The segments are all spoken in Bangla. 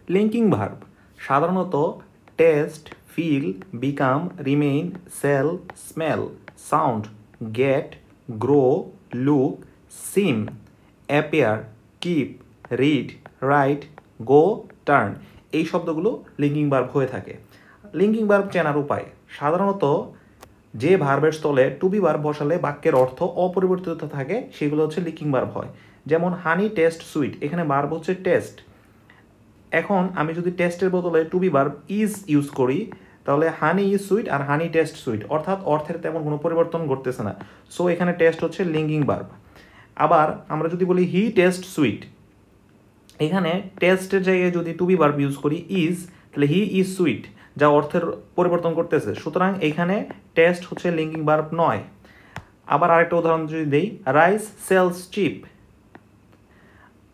লিঙ্কিং ভার্ব সাধারণত taste, feel, become, remain, sell, smell, sound, get, grow, look, seem, appear, keep, read, write, go, turn এই শব্দগুলো লিঙ্কিং ভার্ব হয়ে থাকে। লিঙ্কিং ভার্ব চেনার উপায় সাধারণত যে ভার্বের স্থলে টু বি ভার্ব বসালে বাক্যের অর্থ অপরিবর্তিত থাকে সেগুলো হচ্ছে লিঙ্কিং ভার্ব হয়। যেমন হানি টেস্ট সুইট, এখানে ভার্ব হচ্ছে টেস্ট। এখন আমি যদি টেস্টের বদলে to be verb is use করি তাহলে হানি ইজ সুইট আর হানি টেস্ট সুইট, অর্থাৎ অর্থের তেমন কোনো পরিবর্তন ঘটতেছে না। সো এখানে টেস্ট হচ্ছে লিঙ্কিং ভার্ব। আবার আমরা যদি বলি হি টেস্ট সুইট, এখানে টেস্টের জায়গায় যদি টু বি ভার্ব ইউজ করি ইজ, তাহলে হি ইজ সুইট, যা অর্থের পরিবর্তন করতেছে। সুতরাং এখানে টেস্ট হচ্ছে লিঙ্কিং ভার্ব নয়। আবার আরেকটা উদাহরণ যদি দেই, রাইস সেলস চিপ,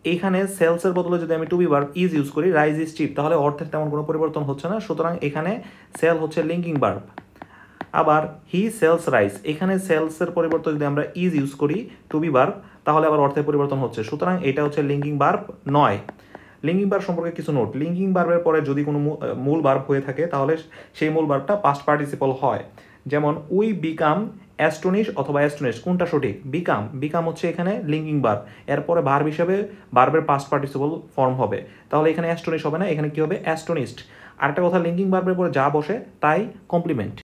এইখানে সেলসের বদলে যদি আমি to be verb is use করি রাইস ইজ চিপ, তাহলে অর্থের তেমন কোনো পরিবর্তন হচ্ছে না। সুতরাং এখানে সেল হচ্ছে লিঙ্কিং ভার্ব। আবার হি সেলস রাইস, এখানে সেলসের পরিবর্তে যদি আমরা ইজ ইউজ করি টু বি ভার্ব, তাহলে আবার অর্থের পরিবর্তন হচ্ছে। সুতরাং এটা হচ্ছে লিঙ্কিং ভার্ব নয়। লিঙ্কিং ভার্ব সম্পর্কে কিছু নোট, লিঙ্কিং ভার্বের পরে যদি কোনো মূল ভার্ব হয়ে থাকে তাহলে সেই মূল ভার্বটা পাস্ট পার্টিসিপল হয়। যেমন উই বিকাম অ্যাস্টনিশ অথবা অ্যাস্টনিশ, কোনটা সঠিক? বিকাম, বিকাম হচ্ছে এখানে লিঙ্কিং ভার্ব, এরপরে ভার্ব হিসেবে ভার্বের পাস্ট পার্টিসিপল ফর্ম হবে, তাহলে এখানে অ্যাস্টনিশ হবে না, এখানে কি হবে? অ্যাস্টনিশড। আরেকটা কথা, লিঙ্কিং ভার্বের পরে যা বসে তাই কমপ্লিমেন্ট।